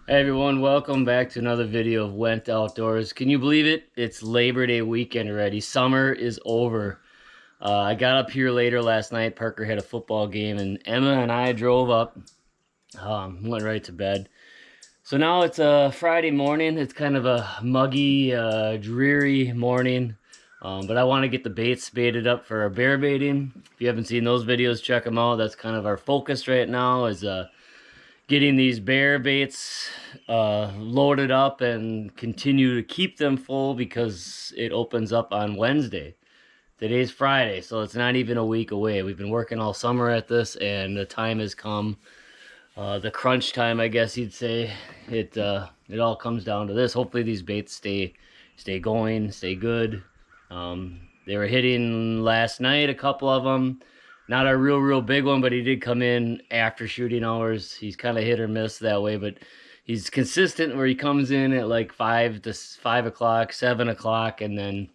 Hey everyone, welcome back to another video of Went Outdoors. Can you believe it? It's Labor Day weekend already. Summer is over. I got up here later last night. Parker had a football game and Emma and I drove up. Went right to bed. So now it's a Friday morning. It's kind of a muggy, dreary morning. But I want to get the baits baited up for our bear baiting. If you haven't seen those videos, check them out. That's kind of our focus right now is getting these bear baits loaded up and continue to keep them full because it opens up on Wednesday. Today's Friday, so it's not even a week away. We've been working all summer at this, and the time has come. The crunch time, I guess you'd say. It all comes down to this. Hopefully these baits stay going, stay good. They were hitting last night, a couple of them. Not a real big one, but he did come in after shooting hours. He's kind of hit or miss that way, but he's consistent where he comes in at like 5 o'clock, 7 o'clock, and then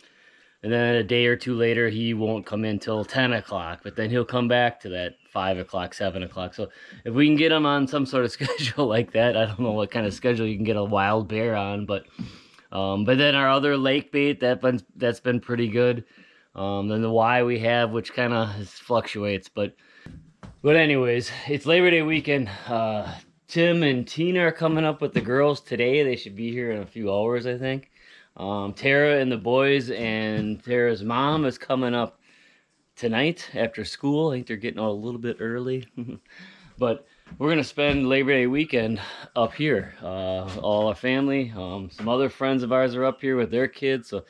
a day or two later, he won't come in till 10 o'clock, but then he'll come back to that 5 o'clock, 7 o'clock. So if we can get him on some sort of schedule like that, I don't know what kind of schedule you can get a wild bear on, but then our other lake bait, that's been pretty good. Then the Y we have, which kind of fluctuates, but anyways, it's Labor Day weekend. Tim and Tina are coming up with the girls today. They should be here in a few hours, I think. Tara and the boys and Tara's mom is coming up tonight after school. I think they're getting out a little bit early. But we're going to spend Labor Day weekend up here. All our family. Some other friends of ours are up here with their kids, so it's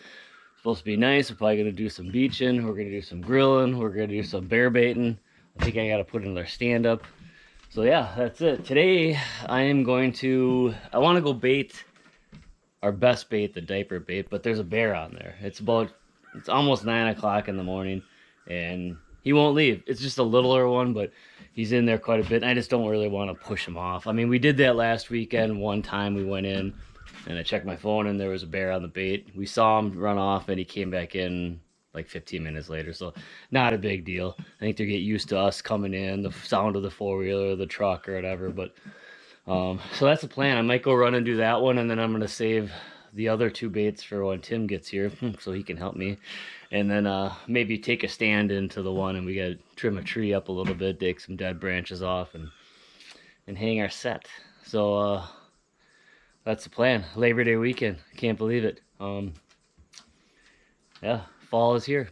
supposed to be nice. We're probably going to do some beaching. We're going to do some grilling. We're going to do some bear baiting. I think I got to put another stand-up. So yeah, that's it. Today, I want to go bait our best bait, the diaper bait, but there's a bear on there. It's almost 9 o'clock in the morning, and he won't leave. It's just a littler one, but he's in there quite a bit, and I just don't really want to push him off. I mean, we did that last weekend. One time we went in, and I checked my phone, and there was a bear on the bait. We saw him run off, and he came back in like 15 minutes later, so not a big deal. I think they get used to us coming in, the sound of the four-wheeler, the truck, or whatever, but so that's the plan. I might go run and do that one, and then I'm going to save the other two baits for when Tim gets here so he can help me. And then maybe take a stand into the one, and we got to trim a tree up a little bit, take some dead branches off, and hang our set. So that's the plan. Labor Day weekend. I can't believe it. Yeah, fall is here.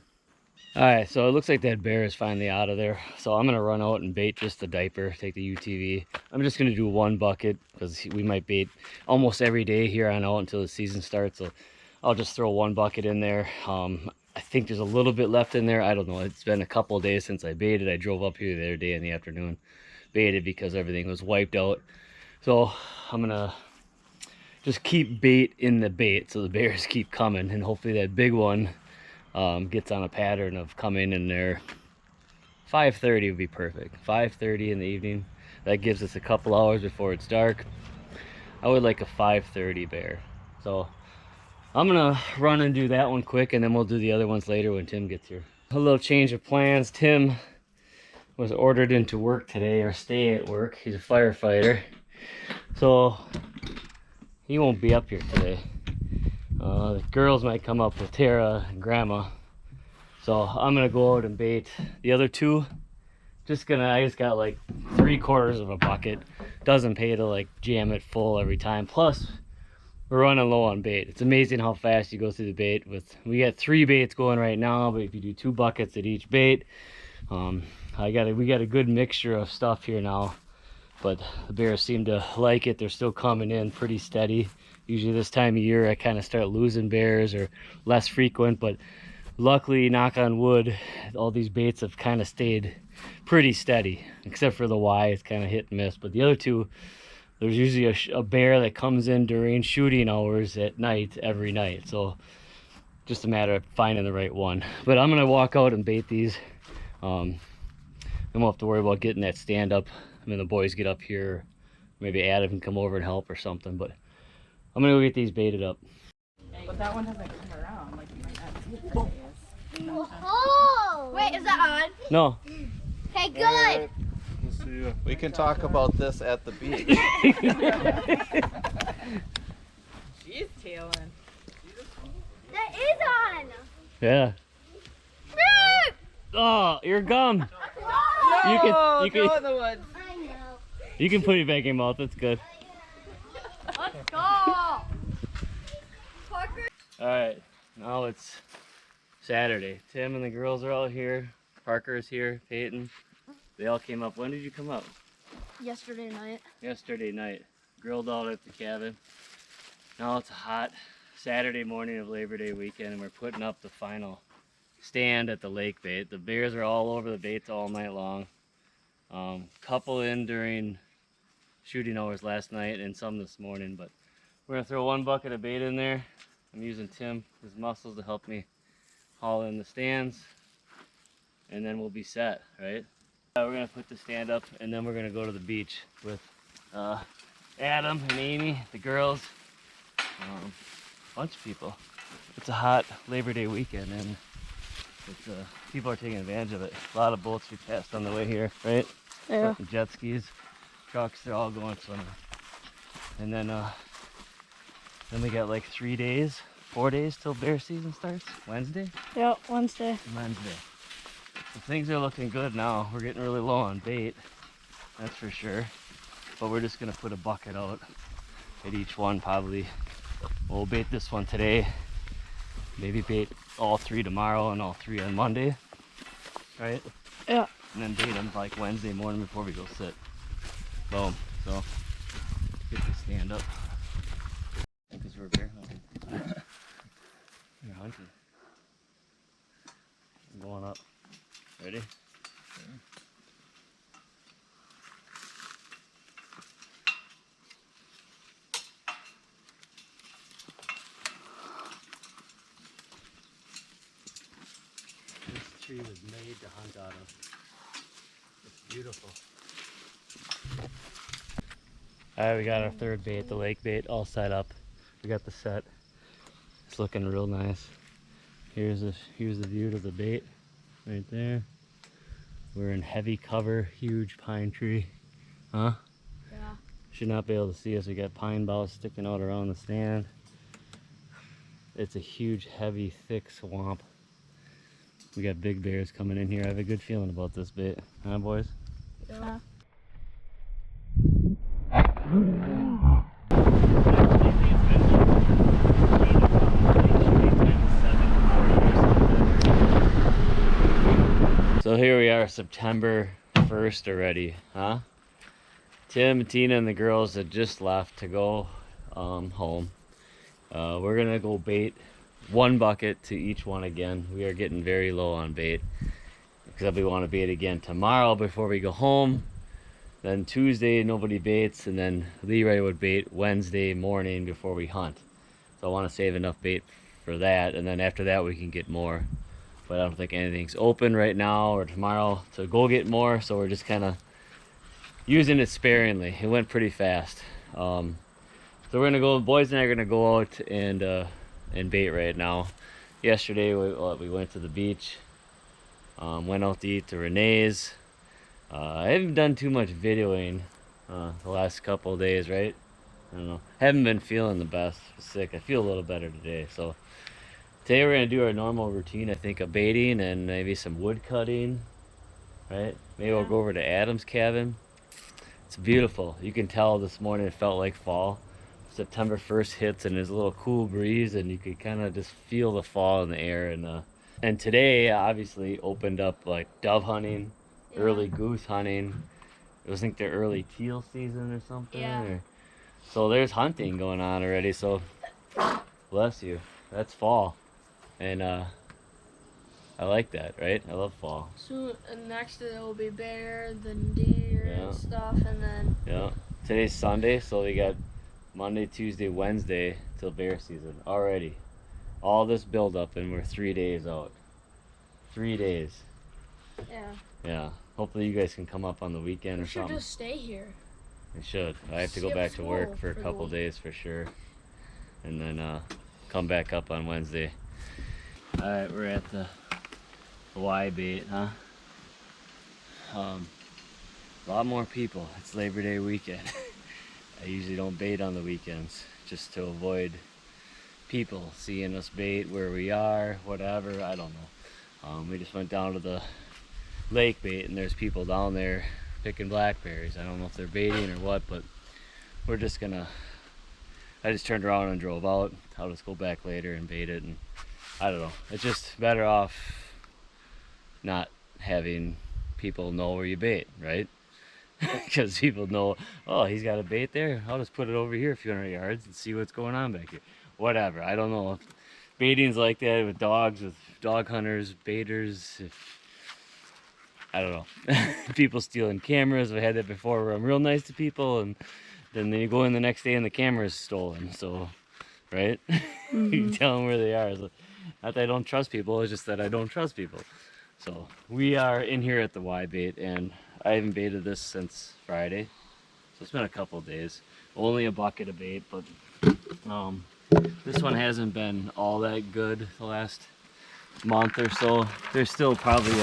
Alright, so it looks like that bear is finally out of there. So I'm going to run out and bait just the diaper, take the UTV. I'm just going to do one bucket because we might bait almost every day here on out until the season starts. So I'll just throw one bucket in there. I think there's a little bit left in there. I don't know. It's been a couple of days since I baited. I drove up here the other day in the afternoon. Baited because everything was wiped out. So I'm going to just keep bait in the bait so the bears keep coming. And hopefully that big one gets on a pattern of coming in there. 5:30 would be perfect. 5:30 in the evening. That gives us a couple hours before it's dark. I would like a 5:30 bear. So I'm gonna run and do that one quick, and then we'll do the other ones later when Tim gets here. A little change of plans. Tim was ordered into work today, or stay at work. He's a firefighter, so he won't be up here today. The girls might come up with Tara and Grandma. So I'm gonna go out and bait the other two. I just got like 3/4 of a bucket. Doesn't pay to like jam it full every time. Plus, we're running low on bait. It's amazing how fast you go through the bait. We got 3 baits going right now, but if you do 2 buckets at each bait, we got a good mixture of stuff here now. But the bears seem to like it. They're still coming in pretty steady. Usually this time of year I kind of start losing bears, or less frequent, but luckily, knock on wood, all these baits have kind of stayed pretty steady, except for the Y. It's kind of hit and miss. But the other two, there's usually a bear that comes in during shooting hours at night every night, so just a matter of finding the right one. But I'm gonna walk out and bait these. Then we'll have to worry about getting that stand up. I mean, the boys get up here, maybe Adam can come over and help or something, but I'm gonna go get these baited up. But that one hasn't come around. Like, you might not see it for days. Oh! Wait, is that on? No. Okay, good. Let's see. We can talk about this at the beach. She's tailing. That is on. Yeah. Oh, your gum. No, You can go in the woods. I know. you can put it back in your mouth. That's good. Let's go. Parker. All right, now it's Saturday. Tim and the girls are all here. Parker's here. Peyton. They all came up. When did you come up? Yesterday night. Yesterday night. Grilled out at the cabin. Now it's a hot Saturday morning of Labor Day weekend, and we're putting up the final stand at the lake bait. The bears are all over the baits all night long. Couple in during shooting hours last night and some this morning, but we're gonna throw one bucket of bait in there. I'm using Tim, his muscles, to help me haul in the stands, and then we'll be set, right? We're gonna put the stand up, and then we're gonna go to the beach with Adam and Amy, the girls, bunch of people. It's a hot Labor Day weekend, and it's, people are taking advantage of it. A lot of boats we passed on the way here, right? Yeah. Jet skis, trucks, they're all going swimming. And then we got like 4 days till bear season starts. Wednesday? Yep, Wednesday. Wednesday. So things are looking good now. We're getting really low on bait, that's for sure. But we're just gonna put a bucket out at each one probably. We'll bait this one today. Maybe bait all 3 tomorrow and all 3 on Monday, right? Yeah. And then bait them like Wednesday morning before we go sit. Boom. So get the stand up. Because we're bear hunting. We're hunting. I'm going up. Ready? This tree was made to hunt out of. It's beautiful. Alright, we got our third bait, the lake bait, all set up. We got the set. It's looking real nice. Here's the view to the bait right there. We're in heavy cover, huge pine tree. Huh? Yeah. Should not be able to see us. We got pine boughs sticking out around the stand. It's a huge, heavy, thick swamp. We got big bears coming in here. I have a good feeling about this bait. Huh, boys? Yeah. So here we are, September 1st already, huh? Tim and Tina and the girls had just left to go home. We're gonna go bait one bucket to each one again. We are getting very low on bait because we want to bait again tomorrow before we go home. Then Tuesday nobody baits, and then Leroy would bait Wednesday morning before we hunt. So I want to save enough bait for that, and then after that we can get more. But I don't think anything's open right now or tomorrow to go get more, so we're just kind of using it sparingly. It went pretty fast. So we're gonna go. Boys and I are gonna go out and bait right now. Yesterday we went to the beach. Went out to eat to Renee's. I haven't done too much videoing the last couple of days, right? I don't know. Haven't been feeling the best. Sick. I feel a little better today. So today we're gonna do our normal routine. I think of baiting and maybe some wood cutting, right? Maybe we'll go over to Adam's cabin. It's beautiful. You can tell this morning it felt like fall. September 1st hits and there's a little cool breeze, and you could kind of just feel the fall in the air. And today obviously opened up like dove hunting, early goose hunting. I think they're early teal season or something. Yeah. So there's hunting going on already. So bless you. That's fall, and I like that, right? I love fall. Soon, next it will be bear, then deer Yeah. and stuff, and then Yeah. Today's Sunday, so we got Monday, Tuesday, Wednesday till bear season already. All this build up, and we're 3 days out. 3 days. yeah. Yeah. Hopefully you guys can come up on the weekend We or should something. just stay here. We should. I have to go Skip back to work school for a for the couple week. days for sure, and then come back up on Wednesday. All right, we're at the Y bait, huh? A lot more people. It's Labor Day weekend. I usually don't bait on the weekends just to avoid people seeing us bait where we are, whatever. I don't know. We just went down to the lake bait and there's people down there picking blackberries. I don't know if they're baiting or what, but we're just gonna, I just turned around and drove out. I'll just go back later and bait it, and I don't know. It's just better off not having people know where you bait, right? Because people know, oh, he's got a bait there. I'll just put it over here a few hundred yards and see what's going on back here. Whatever. I don't know. Baiting's like that with dogs, with dog hunters, baiters. I don't know. People stealing cameras. I've had that before where I'm real nice to people and then you go in the next day and the camera's stolen. So, right? You tell them where they are. So, not that I don't trust people, it's just that I don't trust people. So we are in here at the Y bait, and I haven't baited this since Friday. So it's been a couple of days. Only a bucket of bait, but this one hasn't been all that good the last month or so. There's still probably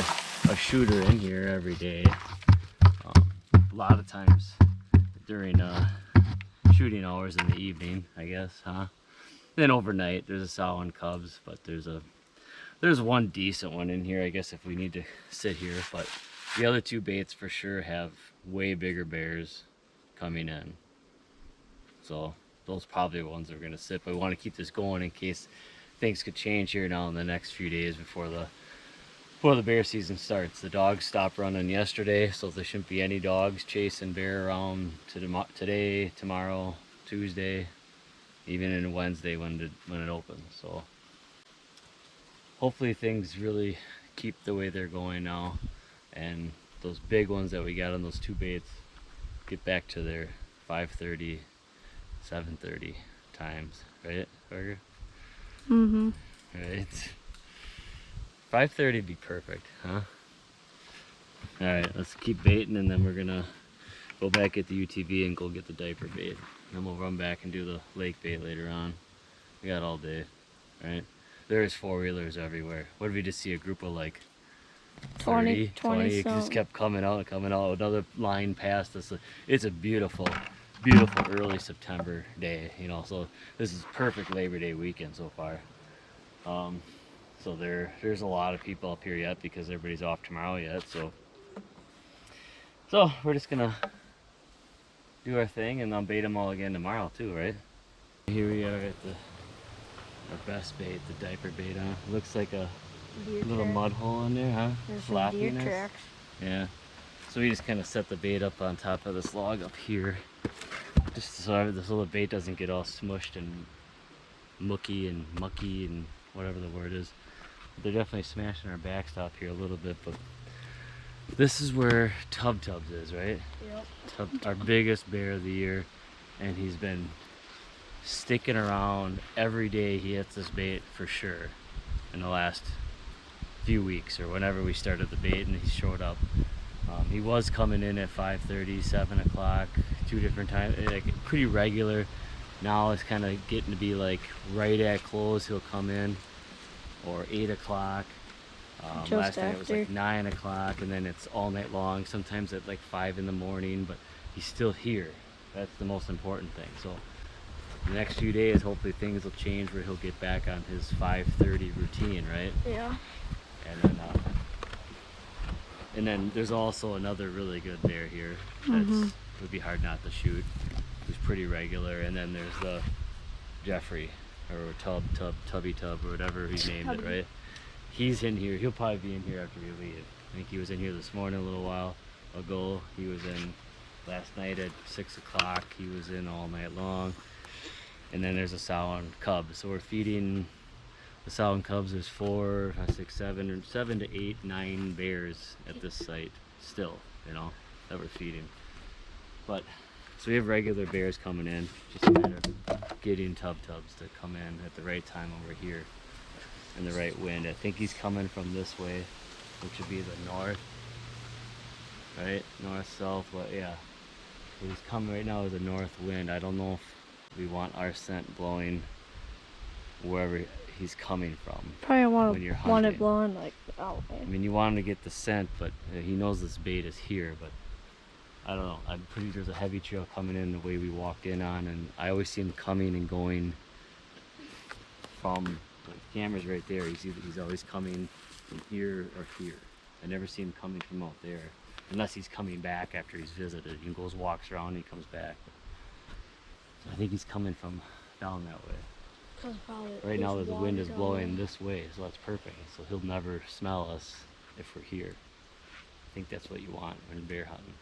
a shooter in here every day. A lot of times during shooting hours in the evening, I guess, huh? Then overnight there's a sow and cubs, but there's one decent one in here, I guess, if we need to sit here. But the other two baits for sure have way bigger bears coming in. So those probably the ones that are gonna sit. But we want to keep this going in case things could change here now in the next few days before the bear season starts. The dogs stopped running yesterday, so there shouldn't be any dogs chasing bear around today, tomorrow, Tuesday, even in Wednesday when it opens. So hopefully things really keep the way they're going now, and those big ones that we got on those two baits get back to their 5:30, 7:30 times, right, Burger? Right. 5:30 would be perfect, huh? All right, let's keep baiting, and then we're gonna go back at the UTV and go get the diaper bait. Then we'll run back and do the lake bait later on. We got all day, right? There's four-wheelers everywhere. What did we just see? A group of like 20 It so. just kept coming out and coming out. Another line passed us. It's a beautiful, beautiful early September day, you know. So this is perfect Labor Day weekend so far. So there's a lot of people up here yet because everybody's off tomorrow yet. So we're just gonna do our thing, and I'll bait them all again tomorrow too, right? Here we are at our best bait, the diaper bait, huh? Looks like a Deer little track. mud hole in there, huh? There's some deer Floppiness. tracks. Yeah. So we just kind of set the bait up on top of this log up here, just so this little bait doesn't get all smushed and mucky and whatever the word is. They're definitely smashing our backstop here a little bit, but this is where Tub Tubs is, right? Yep. Our biggest bear of the year, and he's been sticking around every day. He hits this bait for sure in the last few weeks or whenever we started the bait, and he showed up. He was coming in at 5:30, 7 o'clock, two different times, like pretty regular. Now it's kind of getting to be like right at close he'll come in, or 8 o'clock. Just Last night it was like after. 9 o'clock, and then it's all night long, sometimes at like 5 in the morning, but he's still here. That's the most important thing. So the next few days, hopefully things will change where he'll get back on his 5:30 routine, right? Yeah. And then there's also another really good bear here that's would be hard not to shoot, who's pretty regular. And then there's the Jeffrey, or Tubby Tub, or whatever he named it, right? He's in here. He'll probably be in here after we leave. I think he was in here this morning a little while ago. He was in last night at 6 o'clock. He was in all night long. And then there's a sow and cub. So we're feeding the sow and cubs. There's 4, 5, 6, 7 to 8, 9 bears at this site still, you know, that we're feeding. But so we have regular bears coming in. Just a matter of getting Tub Tubs to come in at the right time over here and the right wind. I think he's coming from this way, which would be the north, right? North, south, but yeah. So he's coming right now with a north wind. I don't know if we want our scent blowing wherever he's coming from. Probably When you're want hunting. it blowing like out. I mean, you want him to get the scent, but he knows this bait is here, but I don't know. I'm pretty there's a heavy trail coming in the way we walked in on, and I always see him coming and going from the camera's right there. He's always coming from here or here. I never see him coming from out there, unless he's coming back after he's visited. He goes walks around and he comes back. So I think he's coming from down that way. Right now the wind is blowing this way, so that's perfect. So he'll never smell us if we're here. I think that's what you want when bear hunting.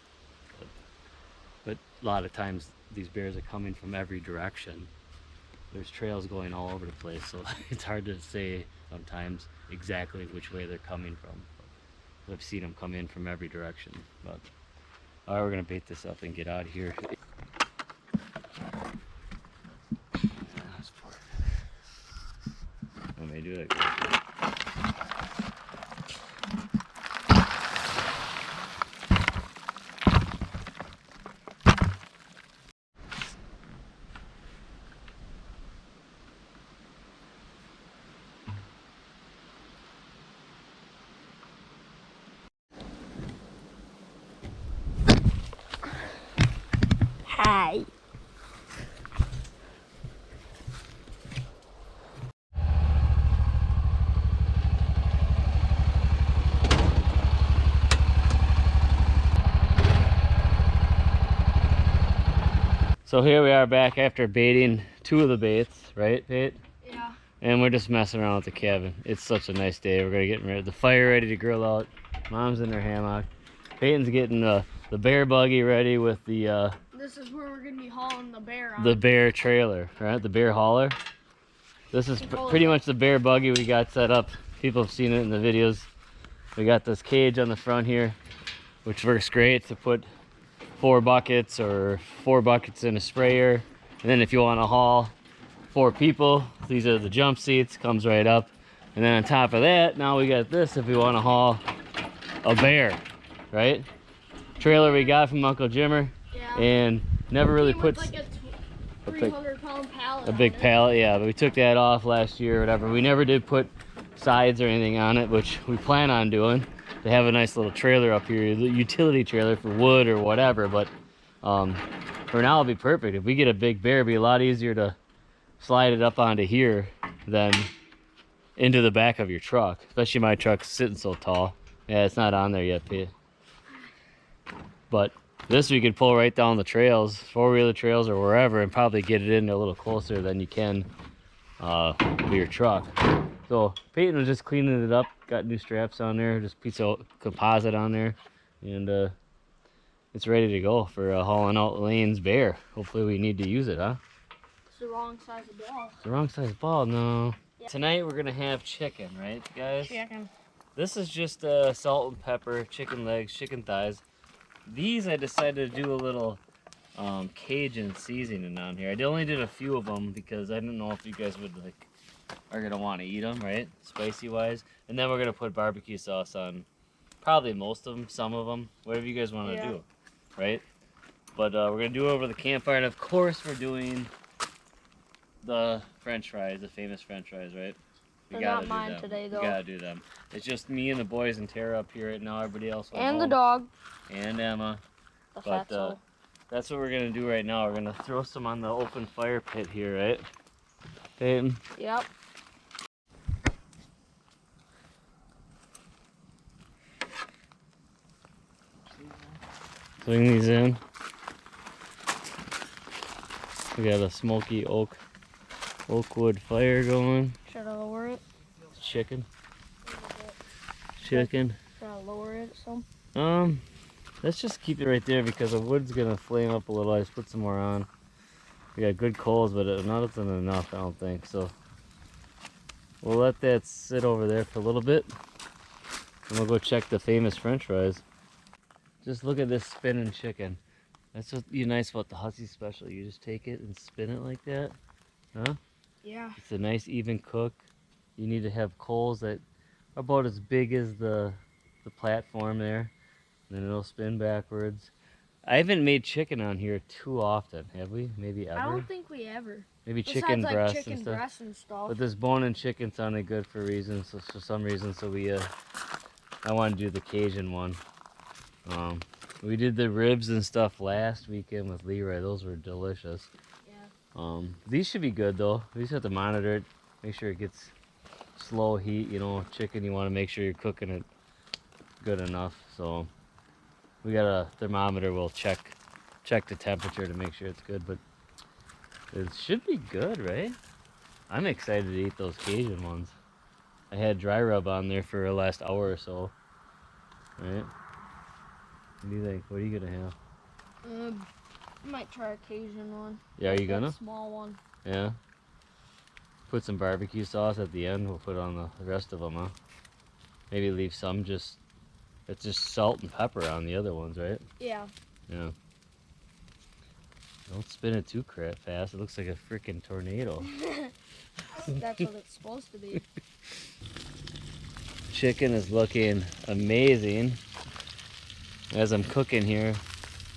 But a lot of times these bears are coming from every direction. There's trails going all over the place, so it's hard to say sometimes exactly which way they're coming from. But I've seen them come in from every direction. But all right, we're gonna bait this up and get out of here. Let me do it. Hi. So here we are back after baiting 2 of the baits, right, Pate? Yeah. And we're just messing around with the cabin. It's such a nice day. We're gonna get ready, the fire ready to grill out. Mom's in her hammock. Peyton's getting the bear buggy ready with the This is where we're gonna be hauling the bear on. the bear trailer, right? The bear hauler. This is pretty much the bear buggy we got set up. People have seen it in the videos. We got this cage on the front here, which works great to put 4 buckets or 4 buckets in a sprayer. And then if you want to haul 4 people, these are the jump seats, comes right up. And then on top of that, now we got this if we want to haul a bear, right? Trailer we got from Uncle Jimmer. Yeah. And never really put like a big- 300-pound pallet. a big on it. pallet, yeah, but we took that off last year or whatever. We never did put sides or anything on it, which we plan on doing. They have a nice little trailer up here, the utility trailer for wood or whatever, but for now it'll be perfect. If we get a big bear, it'll be a lot easier to slide it up onto here than into the back of your truck, especially my truck's sitting so tall. Yeah, it's not on there yet, Pete. But this we could pull right down the trails, 4-wheeler trails or wherever, and probably get it in a little closer than you can with your truck. So Peyton was just cleaning it up, got new straps on there, just piece of composite on there, and it's ready to go for hauling out Lane's bear. Hopefully we need to use it, huh? It's the wrong size of ball. It's the wrong size ball, no. Yeah. Tonight we're gonna have chicken, right, guys? Chicken. This is just salt and pepper, chicken legs, chicken thighs. These I decided to do a little Cajun seasoning on here. I only did a few of them because I didn't know if you guys would are gonna want to eat them, right? Spicy wise. And then we're gonna put barbecue sauce on probably most of them, some of them, whatever you guys want to do, right? But we're gonna do it over the campfire, and of course we're doing the French fries, the famous French fries, right? They're not mine today, though. We gotta do them. It's just me and the boys and Tara up here right now. Everybody else went And home. the dog. And Emma. The But fatso. that's what we're gonna do right now. We're gonna throw some on the open fire pit here, right? Peyton? Yep. Swing these in. We got a smoky oak wood fire going. Should I lower it? Chicken. Chicken. Should I lower it some? Let's just keep it right there because the wood's gonna flame up a little. I just put some more on. We got good coals, but not enough, I don't think. So we'll let that sit over there for a little bit, and we'll go check the famous French fries. Just look at this spinning chicken. That's what's nice about the Hussey Special. You just take it and spin it like that, huh? Yeah. It's a nice even cook. You need to have coals that are about as big as the platform there. Then it'll spin backwards. I haven't made chicken on here too often, have we? Maybe ever? I don't think we ever. Maybe Besides, chicken like, breasts chicken and stuff. breasts and stuff. But this bone-in chicken sounded good for reasons, so for some reason, so we I want to do the Cajun one. We did the ribs and stuff last weekend with Leroy. Those were delicious. Yeah. These should be good though. We just have to monitor it, make sure it gets slow heat. You know, chicken, you want to make sure you're cooking it good enough. So we got a thermometer. We'll check the temperature to make sure it's good, but it should be good, right? I'm excited to eat those Cajun ones. I had dry rub on there for the last hour or so. Right? What do you think? What are you gonna have? Might try a Cajun one. Yeah, are you That gonna? small one. Yeah. Put some barbecue sauce at the end. We'll put on the rest of them, huh? Maybe leave some just. It's just salt and pepper on the other ones, right? Yeah. Yeah. Don't spin it too fast. It looks like a freaking tornado. That's what it's supposed to be. Chicken is looking amazing. As I'm cooking here,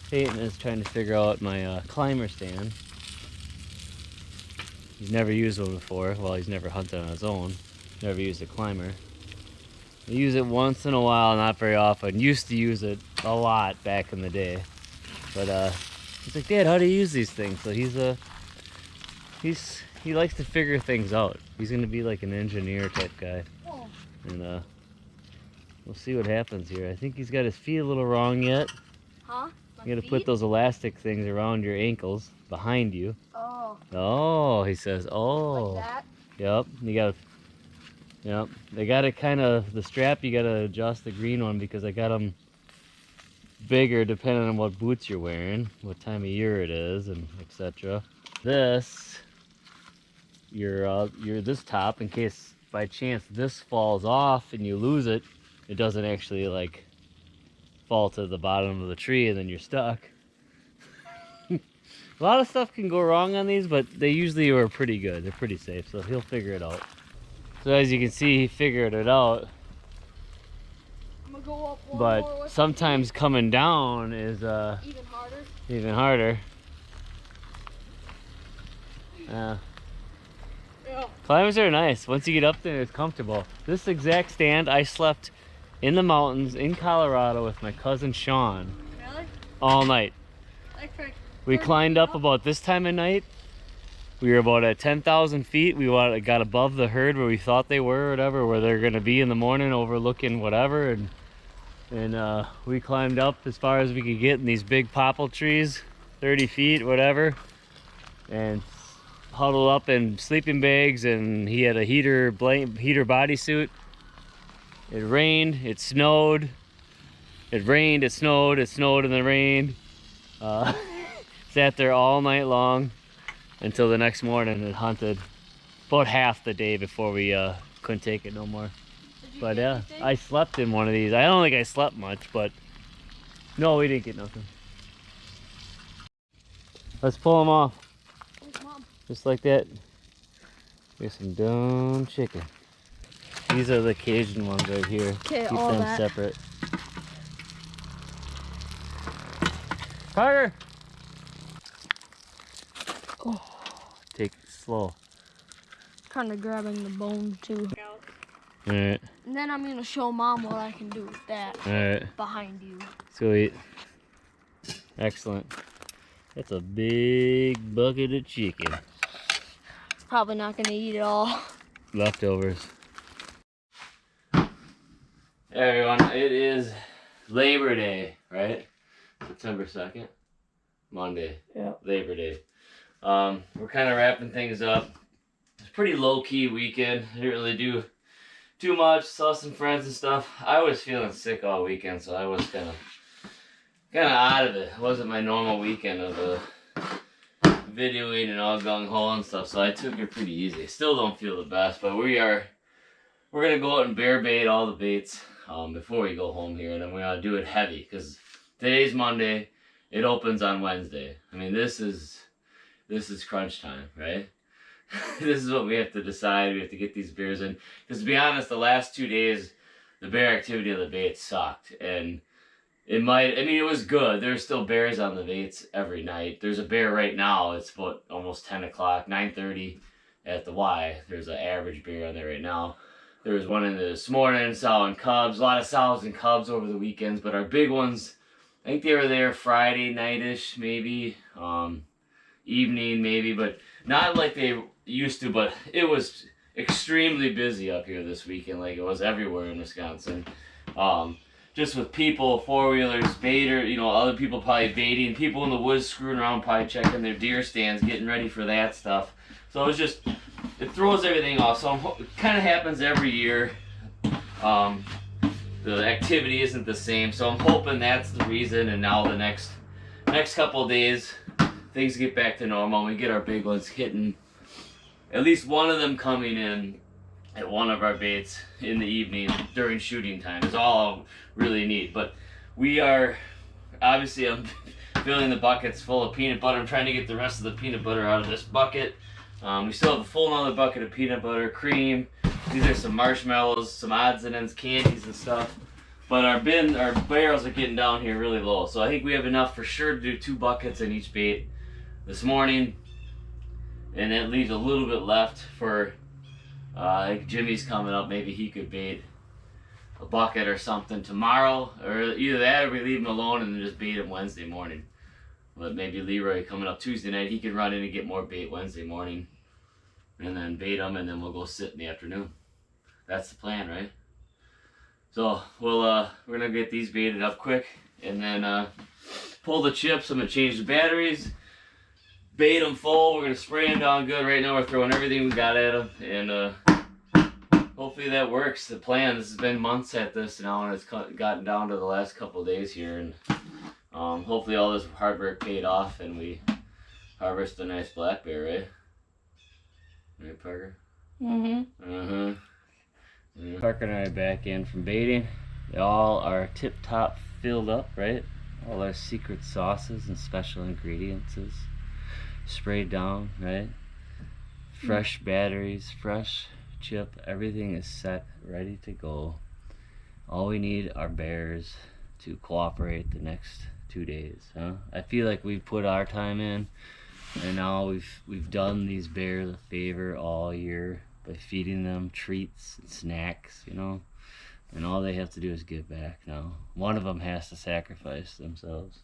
Peyton is trying to figure out my climber stand. He's never used one before. Well, he's never hunted on his own. Never used a climber. I use it once in a while, not very often. Used to use it a lot back in the day. But he's like, Dad, how do you use these things? So he likes to figure things out. He's gonna be like an engineer type guy. Oh. And we'll see what happens here. I think he's got his feet a little wrong yet. Huh? You gotta put those elastic things around your ankles behind you. Oh. Oh, he says, oh. Like that? Yep, you gotta, yep. They gotta the strap, you gotta adjust the green one because I got them bigger depending on what boots you're wearing, what time of year it is, and etc. This, your this top, in case by chance this falls off and you lose it, it doesn't actually like fall to the bottom of the tree and then you're stuck. A lot of stuff can go wrong on these, but they usually are pretty good. They're pretty safe, so he'll figure it out. So as you can see, he figured it out. I'm gonna go up one more But with sometimes coming down is even harder. even harder. Yeah. Climbers are nice. Once you get up there, it's comfortable. This exact stand, I slept in the mountains in Colorado with my cousin Sean Really? all night. Like We climbed up about this time of night. We were about at 10,000 feet. We got above the herd where we thought they were, or whatever, where they're gonna be in the morning, overlooking whatever, and we climbed up as far as we could get in these big popple trees, 30 feet, whatever, and huddled up in sleeping bags. And he had a heater bodysuit. It rained, it snowed, it rained, it snowed, and then rained. Sat there all night long until the next morning and hunted about half the day before we couldn't take it no more. But yeah, I slept in one of these. I don't think I slept much, but no, we didn't get nothing. Let's pull them off. Mom. Just like that. Here's some dumb chicken. These are the Cajun ones right here. Okay, Keep all them that. separate. Carter! Oh. Take it slow. Kind of grabbing the bone too. Alright, And then I'm gonna show Mom what I can do with that alright. behind you. Sweet. Excellent. That's a big bucket of chicken. Probably not gonna eat it all. Leftovers. Hey everyone, it is Labor Day, right? September 2nd? Monday. Yeah. Labor Day. We're kind of wrapping things up. It's a pretty low-key weekend. I didn't really do too much. Saw some friends and stuff. I was feeling sick all weekend, so I was kind of out of it. It wasn't my normal weekend of videoing and all gung-ho and stuff, so I took it pretty easy. Still don't feel the best, but we're gonna go out and bear bait all the baits before we go home here, and then we're gonna do it heavy because today's Monday. It opens on Wednesday. I mean, this is crunch time, right? This is what we have to decide. We have to get these bears in. Because to be honest, the last 2 days, the bear activity of the bait sucked. And it was good. There's still bears on the baits every night. There's a bear right now. It's about almost 10 o'clock, 9:30 at the Y. There's an average bear on there right now. There was one in this morning, sow and cubs. A lot of sows and cubs over the weekends. But our big ones I think they were there Friday night-ish, maybe, evening maybe, but not like they used to, but it was extremely busy up here this weekend, like it was everywhere in Wisconsin. Just with people, four-wheelers, baiter, other people probably baiting, people in the woods screwing around, probably checking their deer stands, getting ready for that stuff. So it's just, it throws everything off. So it kind of happens every year. The activity isn't the same, so I'm hoping that's the reason. And now the next couple of days, things get back to normal. We get our big ones hitting, at least one of them coming in at one of our baits in the evening during shooting time is all I really need. But we are, obviously I'm filling the buckets full of peanut butter. I'm trying to get the rest of the peanut butter out of this bucket. We still have a full another bucket of peanut butter, cream. These are some marshmallows, some odds and ends, candies and stuff. But our barrels are getting down here really low. So I think we have enough for sure to do 2 buckets in each bait this morning. And that leaves a little bit left for, I think Jimmy's coming up. Maybe he could bait a bucket or something tomorrow. Or either that or we leave him alone and then just bait him Wednesday morning. But maybe Leroy coming up Tuesday night, he can run in and get more bait Wednesday morning. And then bait them, and then we'll go sit in the afternoon. That's the plan, right? So we're gonna get these baited up quick, and then pull the chips. I'm gonna change the batteries, bait them full. We're gonna spray them down good. Right now we're throwing everything we got at them, and hopefully that works. The plan. This has been months at this now, and it's gotten down to the last couple of days here, and hopefully all this hard work paid off, and we harvest a nice black bear, right? Right, Parker? Mm-hmm. Parker and I are back in from baiting. They all are tip-top filled up, right? All our secret sauces and special ingredients is sprayed down, right? Fresh batteries, fresh chip, everything is set, ready to go. All we need are bears to cooperate the next 2 days, huh? I feel like we've put our time in. And now we've done these bears a favor all year by feeding them treats and snacks, and all they have to do is give back now. One of them has to sacrifice themselves,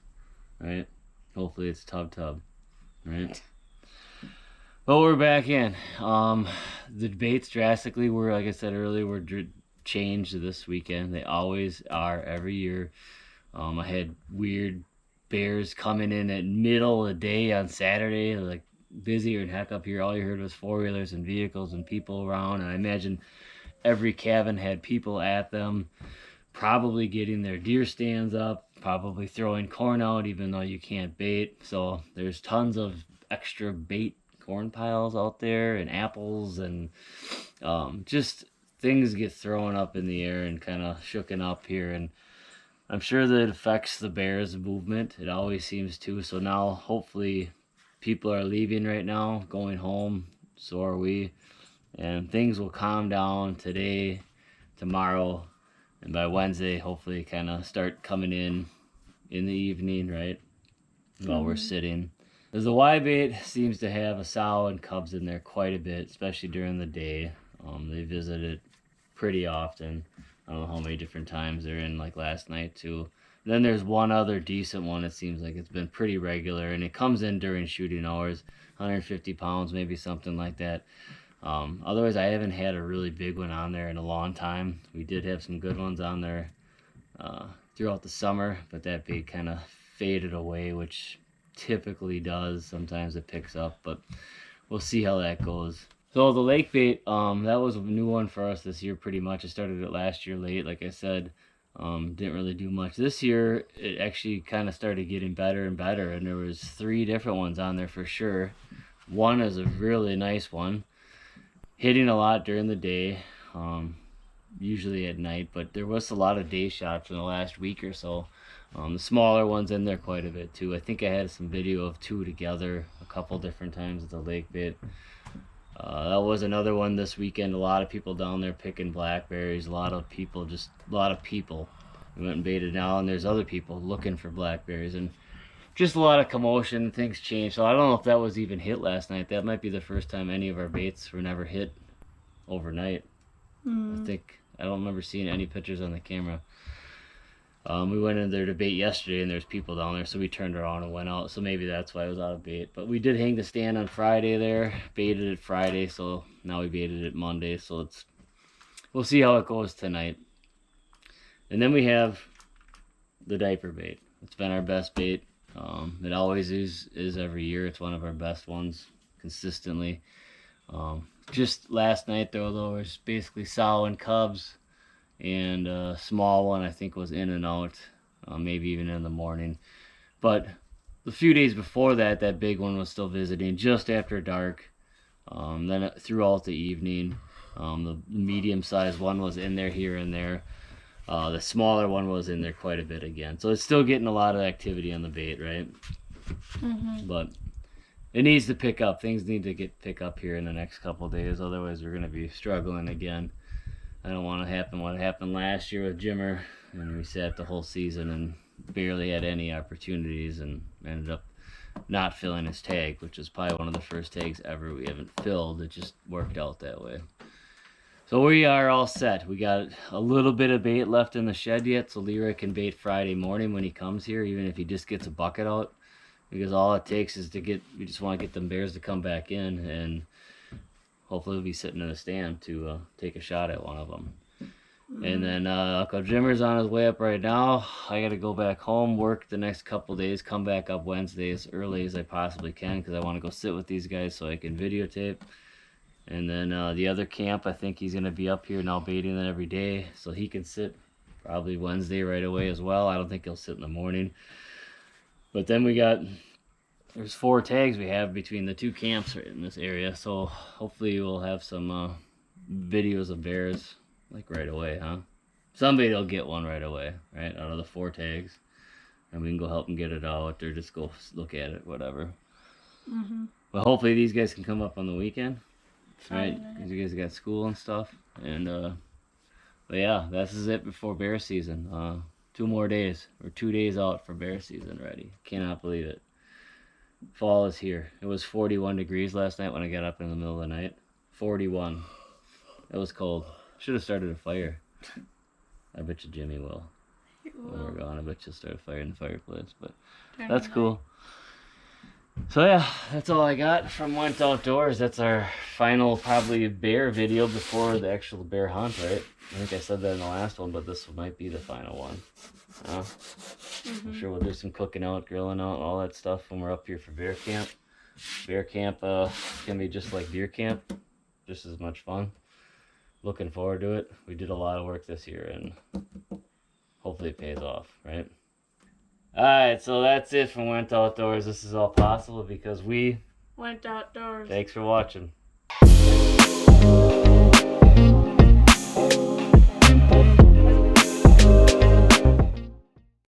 right? Hopefully it's Tub, right? But we're back in. The baits drastically were, like I said earlier, were changed this weekend. They always are every year. I had weird bears coming in at middle of the day on Saturday, like busier than heck up here. All you heard was four-wheelers and vehicles and people around, and I imagine every cabin had people at them, probably getting their deer stands up, probably throwing corn out even though you can't bait. So there's tons of extra bait corn piles out there, and apples, and just things get thrown up in the air and kind of shooken up here, and I'm sure that it affects the bears' movement. It always seems to. So now, hopefully, people are leaving right now, going home. So are we. And things will calm down today, tomorrow, and by Wednesday, hopefully, kind of start coming in the evening, right? While we're sitting. Because the Y-bait seems to have a sow and cubs in there quite a bit, especially during the day. They visit it pretty often. I don't know how many different times they're in, like last night too. Then there's one other decent one. It seems like it's been pretty regular, and it comes in during shooting hours, 150 pounds, maybe something like that. Otherwise, I haven't had a really big one on there in a long time. We did have some good ones on there throughout the summer, but that bait kind of faded away, which typically does. Sometimes it picks up, but we'll see how that goes. So the lake bait, that was a new one for us this year pretty much. I started it last year late, like I said. Didn't really do much. This year, it actually kind of started getting better and better, and there was 3 different ones on there for sure. One is a really nice one, hitting a lot during the day, usually at night, but there was a lot of day shots in the last week or so. The smaller one's in there quite a bit too. I think I had some video of 2 together a couple different times at the lake bait. That was another one this weekend. A lot of people down there picking blackberries. A lot of people. We went and baited now, and there's other people looking for blackberries, and just a lot of commotion. Things changed. So I don't know if that was even hit last night. That might be the first time any of our baits were never hit overnight. I don't remember seeing any pictures on the camera. We went in there to bait yesterday, and there's people down there, so we turned around and went out. So maybe that's why it was out of bait. But we did hang the stand on Friday there, baited it Friday, so now we baited it Monday. So we'll see how it goes tonight. And then we have the diaper bait. It's been our best bait. It always is every year. It's one of our best ones consistently. Just last night though, it was basically sow and cubs. And a small one I think was in and out, maybe even in the morning. But the few days before that, that big one was still visiting just after dark. Then throughout the evening, the medium-sized one was in there here and there. The smaller one was in there quite a bit again. So it's still getting a lot of activity on the bait, right? But it needs to pick up. Things need to pick up here in the next couple days. Otherwise, we're going to be struggling again. I don't want to happen what happened last year with Jimmer, and we sat the whole season and barely had any opportunities and ended up not filling his tag, which is probably one of the first tags ever we haven't filled. It just worked out that way. So we are all set. We got a little bit of bait left in the shed yet, so Leroy can bait Friday morning when he comes here, even if he just gets a bucket out, because all it takes is we just want to get them bears to come back in, and hopefully we'll be sitting in the stand to take a shot at one of them. And then Uncle Jimmer's on his way up right now. I got to go back home, work the next couple days, come back up Wednesday as early as I possibly can because I want to go sit with these guys so I can videotape. And then the other camp, I think he's going to be up here now baiting them every day, so he can sit probably Wednesday right away as well. I don't think he'll sit in the morning. But then there's 4 tags we have between the 2 camps right in this area, so hopefully we'll have some videos of bears like right away, huh? Somebody will get one right away, right, out of the 4 tags, and we can go help them get it out or just go look at it, whatever. But hopefully these guys can come up on the weekend, right? Because you guys got school and stuff, and but yeah, this is it before bear season. 2 more days, or 2 days out for bear season already. Cannot believe it. Fall is here. It was 41 degrees last night when I got up in the middle of the night. 41. It was cold. Should have started a fire. I bet you Jimmy will. When we're gone, I bet you'll start a fire in the fireplace. But that's cool. So yeah, that's all I got from Went Outdoors. That's our final probably bear video before the actual bear hunt, right? I think I said that in the last one, but this might be the final one. I'm sure we'll do some cooking out, grilling out, all that stuff when we're up here for bear camp. Bear camp can be just like deer camp, just as much fun. Looking forward to it. We did a lot of work this year, and hopefully it pays off, right? Alright, so that's it from Went Outdoors. This is all possible because we Went outdoors. Thanks for watching.